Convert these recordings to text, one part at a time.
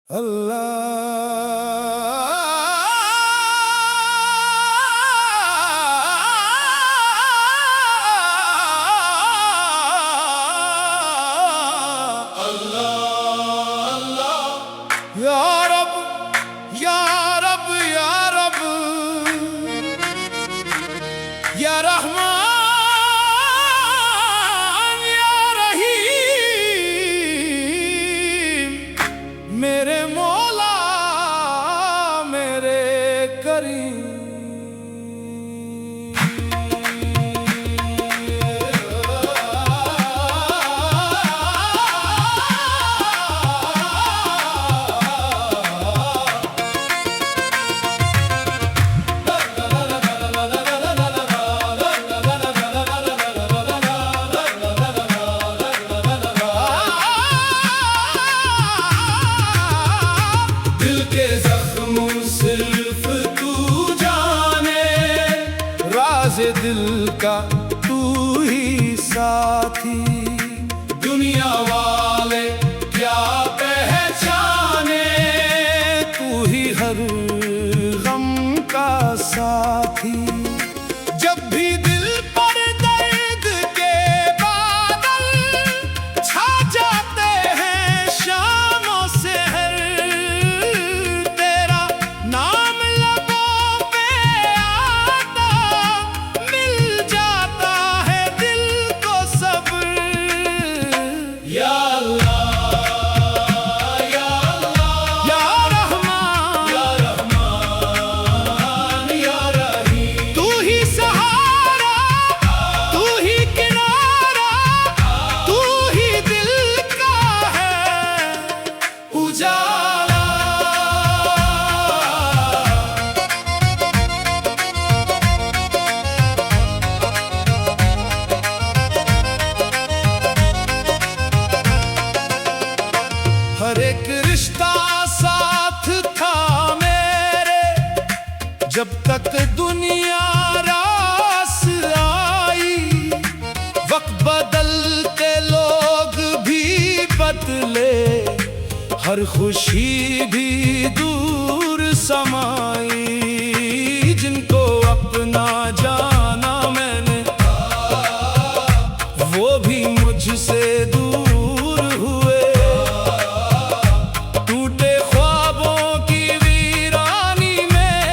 या रहमान या रहीम, मेरे मौला मेरे करीम। दिल का तू ही साथी, दुनिया वाले क्या पहचाने, तू ही हर गम का साथी। जब भी दिल पर दर्द के बादल छा जाते हैं शामों से हर, तेरा नाम लबों पे आता, मिल जाता है दिल को सब्र। या अल्लाह या अल्लाह या रहमान या रहमान या रहीम, तू ही सहारा तू ही किनारा, तू ही दिल का है उजाला। हर एक रिश्ता साथ था मेरे, जब तक दुनिया रास आई। वक्त बदलते लोग भी बदले, हर खुशी भी दूर समाई। जिनको अपना जाना मैंने, वो भी मुझसे दूर हुए। टूटे ख्वाबों की वीरानी में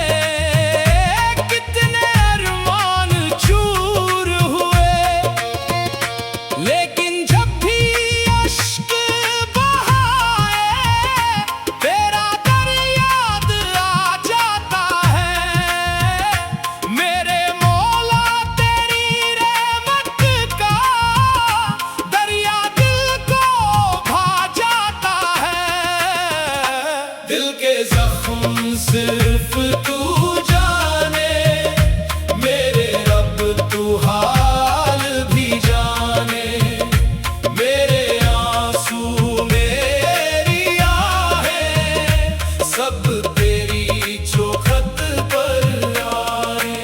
कितने अरमान चूर हुए। लेकिन जब भी अश्क बहाए, तेरा दर याद आ जाता है। मेरे मौला तेरी रहमत का दरिया दिल को भा जाता है। दिल के जख्म सिर्फ तू जाने, मेरे रब तू हाल भी जाने। मेरे आंसू मेरी आहें सब तेरी चौखट पर आए।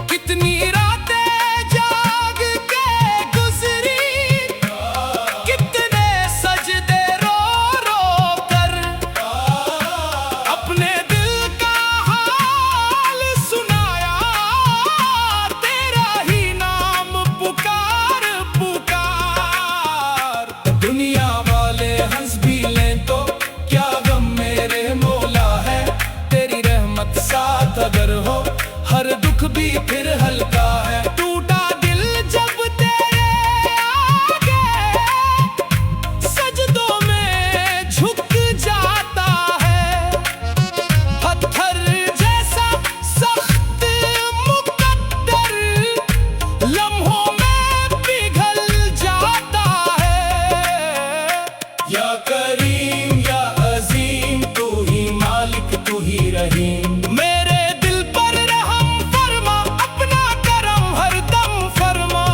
कितनी रातें जाग के गुजरी, कितने सजदे रो रो कर, अपने दिल का हाल सुनाया। तेरा ही नाम पुकार पुकार। दुनिया वाले हंस भी लें तो क्या गम मेरे मौला है। तेरी रहमत साथ अगर हो, हर दुख भी फिर हल्का है। टूटा दिल जब तेरे आगे, सजदों में झुक जाता है। पत्थर जैसा सख्त मुकद्दर लम्हों में पिघल जाता है। या करीम या अजीम, तू ही मालिक तू ही रहीम। मेरे दिल पर रहम फरमा, अपना करम हरदम फरमा।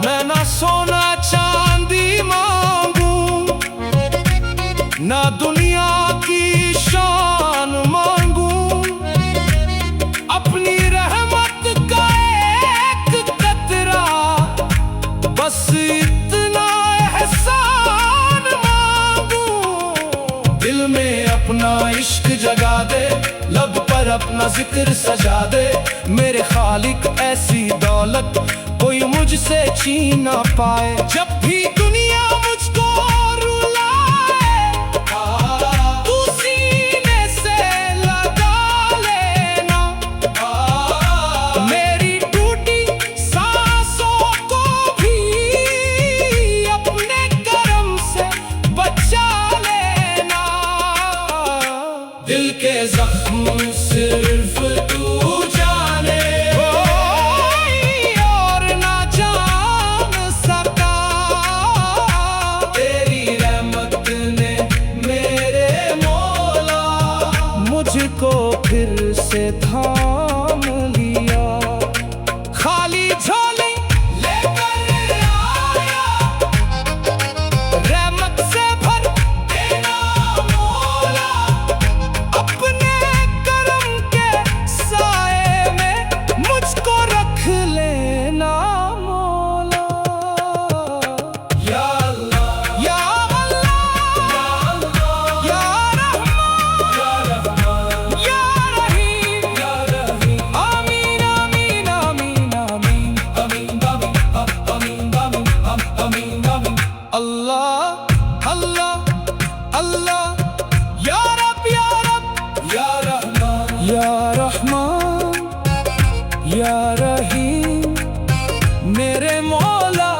मैं ना सोना चांदी मांगू, ना दुनिया अपना इश्क जगा दे, लब पर अपना जिक्र सजा दे। मेरे खालिक ऐसी दौलत कोई मुझसे छीन ना पाए। जब भी दुनिया मुझको रुलाए, तू सीने से लगा लेना। मेरी टूटी सांसों को भी अपने करम से बचा लेना। दिल के जख्म सिर्फ तू जाने, और ना जान सका। तेरी रहमत ने मेरे मौला मुझको फिर से थाम लिया। खाली झोली लेकर आया, रहमत से भर देना मौला। अपने करम के साए में मुझको रख लेना मौला। या अल्लाह, या अल्लाह, या रहमान, या रहीम, आमीन आमीन आमीन आमीन आमीन आमीन आमीन आमीन। अल्लाह अल्लाह अल्लाह, या रब या रब, या रहमान या रहमान, या रहीम। मेरे मौला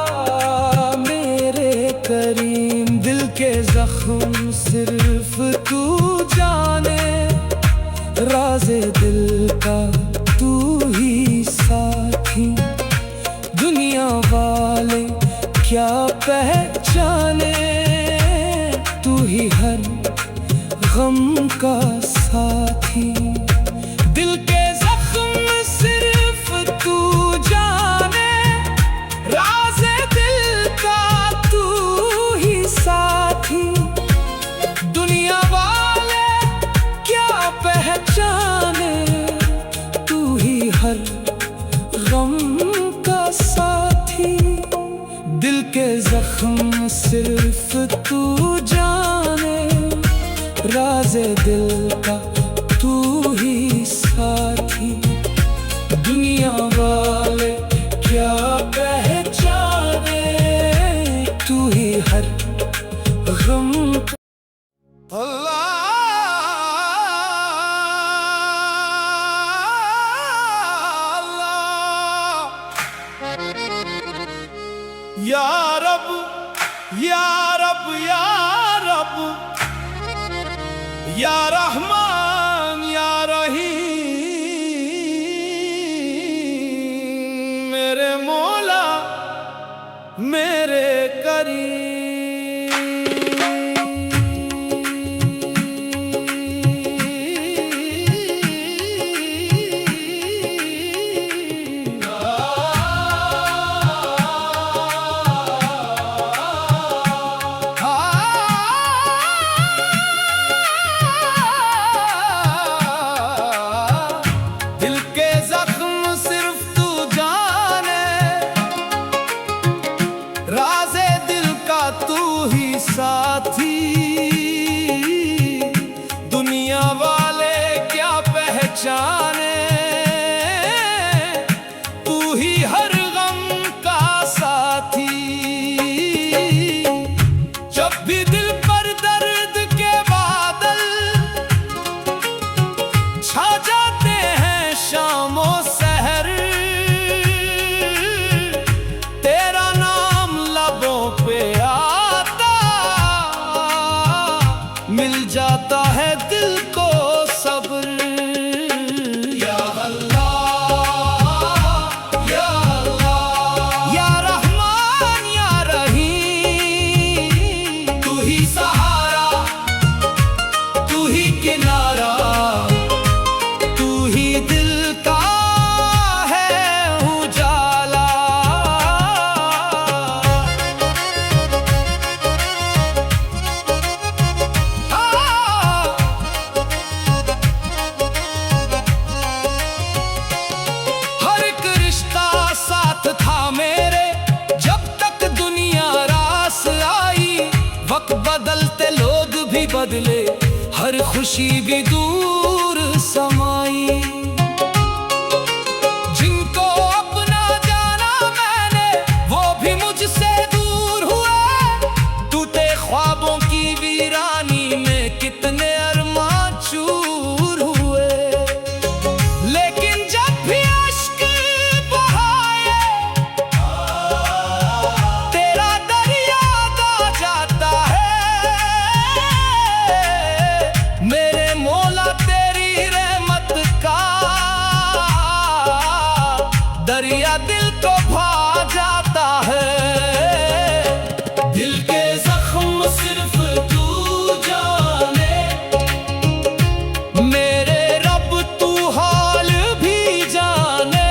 मेरे करीम, दिल के जख्म सिर्फ तू जाने। राज़े दिल का तू ही साथी, दुनिया वाले क्या पहचाने। तू ही हर गम का साथी, दिल के जख्म सिर्फ तू जाने। राज़े दिल का तू ही साथी, दुनिया वाले क्या पहचाने। तू ही हर गम का साथी, दिल के जख्म सिर्फ तू जाने। राज़े दिल का तू ही साथी, दुनिया वाले क्या पहचाने। तू ही हर गम। अल्लाह या रब या रब या रब, या रहमान या रहीम। मेरे मौला मेरे करीम। साथी, दुनिया वाले क्या पहचाने। तू ही हर गम का साथी, जब भी दिल पर दर्द के बादल छा जाते हैं शामों सहर। तेरा नाम लबों पे मिल जाता है दिल को सब्र। या अल्लाह या अल्लाह, या रहमान या रहीम। तू ही सहारा, तू ही किनारा, तू ही दिल का है उजाला। बदलते लोग भी बदले, हर खुशी भी दूर समाई। जिनको अपना जाना मैंने वो भी मुझसे दूर हुए। टूटे ख्वाबों की वीरानी में कितने अरमान चूर हुए। लेकिन जब भी अश्क बहाए तेरा दरिया आ जाता है। मेरे मौला तेरी रहमत का दरिया दिल को भा जाता है। दिल के जख्म सिर्फ तू जाने मेरे रब, तू हाल भी जाने।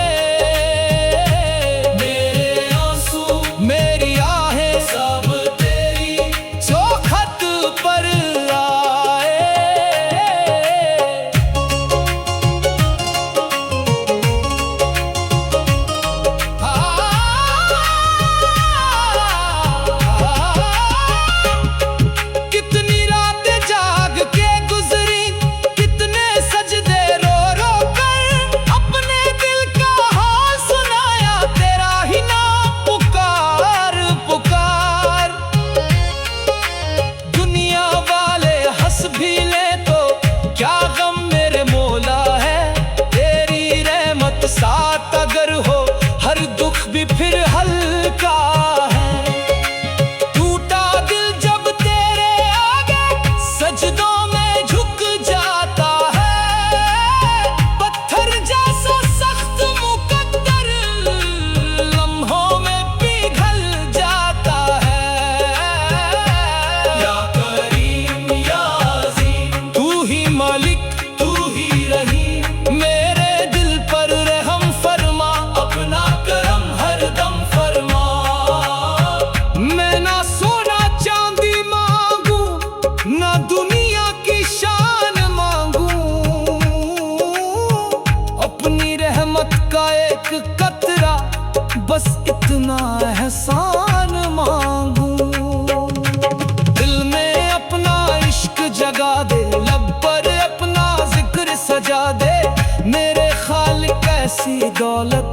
मेरे आंसू मेरी आहें सब तेरी चौखट पर आए। कितनी रातें जाग के गुजरी, कितने सजदे रो रो कर अपने दिल का हाल सुनाया। तेरा ही नाम पुकार पुकार। दुनिया वाले हंस भी ले तो क्या गम मेरे मौला है। तेरी रहमत साथ अगर हो हर दुख भी फिर हल्का है। टूटा दिल जब तेरे आगे सजदों में झुक जाता है। पत्थर जैसा सख्त मुकद्दर लम्हों में पिघल जाता है। या करीम या अज़ीम, तू ही मालिक तू ही रहीम। मेरे दिल पर रहम फरमा, अपना करम हरदम फरमा। मैं ना सोना चांदी मांगू, ना दुनिया की शान मांगू। अपनी रहमत का एक कतरा बस इतना एहसान मांगू। दिल में अपना इश्क जगा दे, लब पर अपना जिक्र सजा दे। मेरे खालिक ऐसी दौलत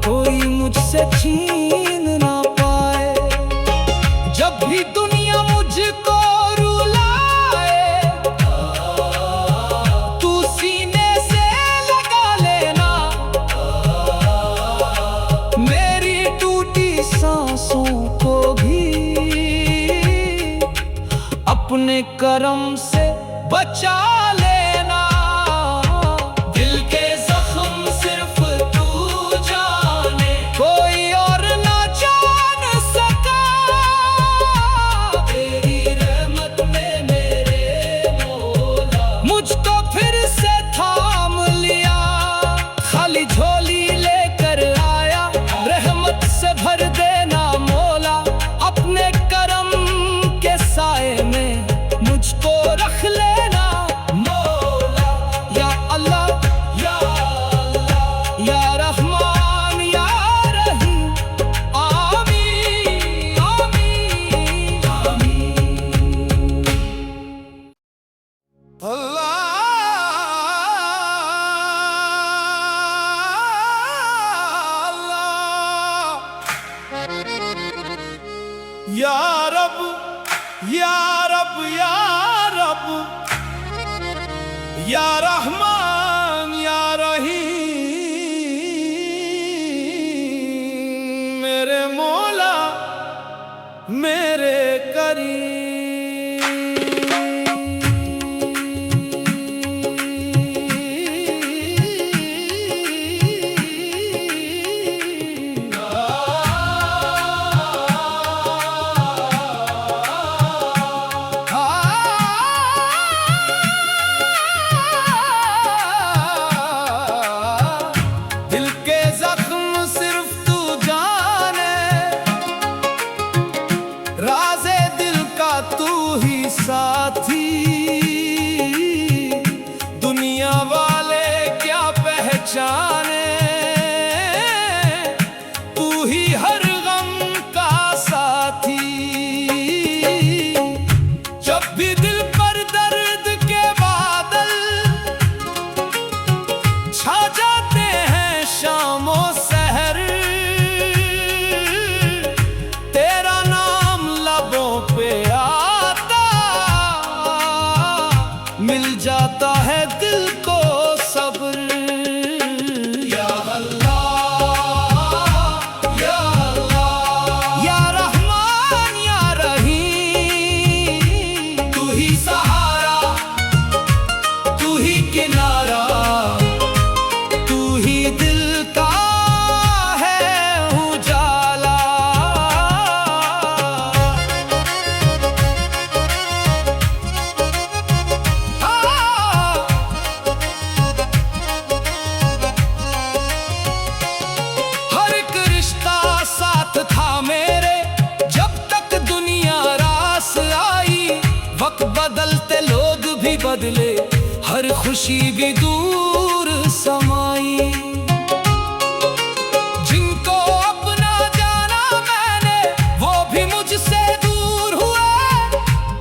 कोई मुझसे छीन ना पाए। जब भी दुनिया मुझको रुलाए तू सीने से लगा लेना। मेरी टूटी सांसों को भी अपने करम से बचा लेना। दिल के जख्म सिर्फ तू जाने, कोई और ना जान सका। तेरी रहमत ने मेरे मौला मुझको फिर से थाम लिया। खाली झोली लेकर आया, रहमत से भर देना मौला। अपने करम के साए में मुझको रख लेना मौला। या अल्लाह या अल्लाह या रहमान या रहीम। आमीन आमीन आमीन। अल्लाह या रब या रब या रब या रहमान या रहीम। मेरे मौला मेरे करीम। खुशी भी दूर समाई। जिनको अपना जाना मैंने वो भी मुझसे दूर हुए।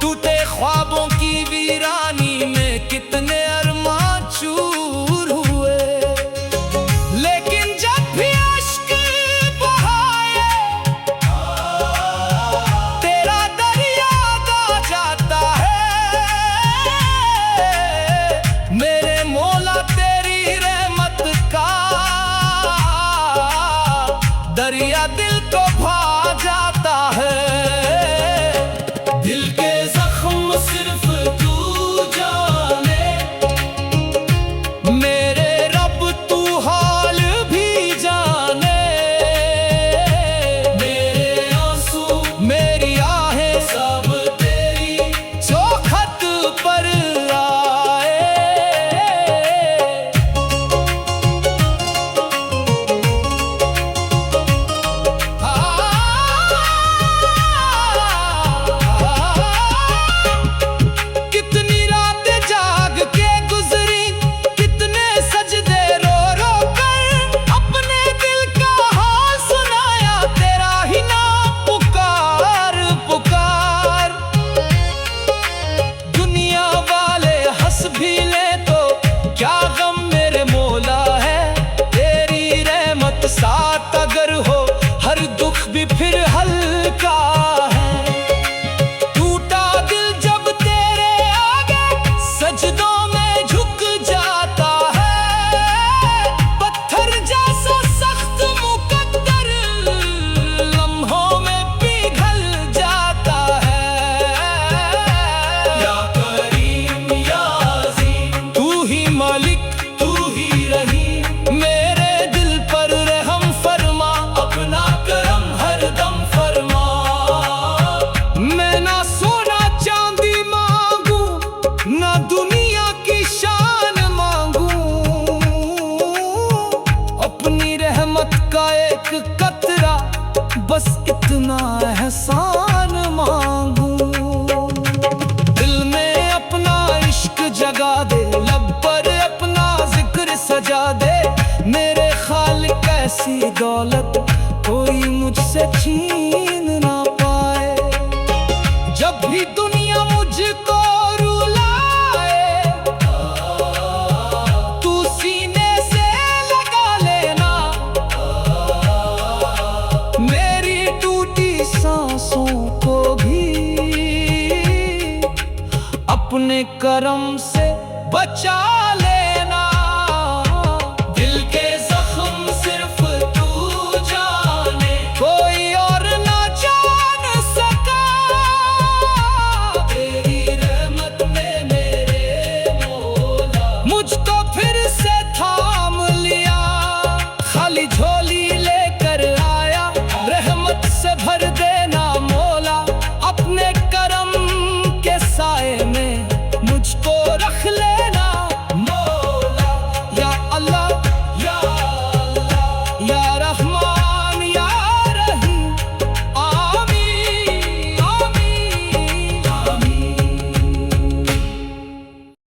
टूटे ख्वाबों की वीरानी में कितने अरमां चूर हुए। लेकिन जब भी अश्क बहाए तेरा दरिया गा जाता है। मेरे मौला तेरी रहमत का दरिया दिल को भा जाता है। दिल के जख्म सिर्फ तू जाने मेरे रब तू हाल भी जाने। मेरे आंसू मेरी आहें सब तेरी चौखट पर आए। कितनी रातें जाग के गुजरी, कितने सजदे रो रो कर अपने दिल का हाल सुनाया। तेरा ही नाम पुकार पुकार। दुनिया वाले हंस भी ले तो क्या गम मेरे मौला है। तेरी रहमत साथ अगर हो हर दुख भी फिर हल्का है। टूटा दिल जब तेरे आगे सजदों में झुक जाता है। पत्थर जैसा सख्त मुकद्दर लम्हों में पिघल जाता है। या करीम या अज़ीम तू ही मालिक तू ही रहीम। मेरे दिल पर रहम फरमा, अपना करम हरदम फरमा। मैं ना सोना चांदी मांगू ना दुनिया की शान मांगू। अपनी रहमत का एक कतरा बस इतना एहसान मांगू। दिल में अपना इश्क जगा दे, लब पर अपना जिक्र सजा दे। मेरे खालिक ऐसी दौलत कोई मुझसे छीन ना पाए। जब भी दुनिया मुझको रुलाए तू सीने से लगा लेना। मेरी टूटी सांसों को भी अपने करम से बचा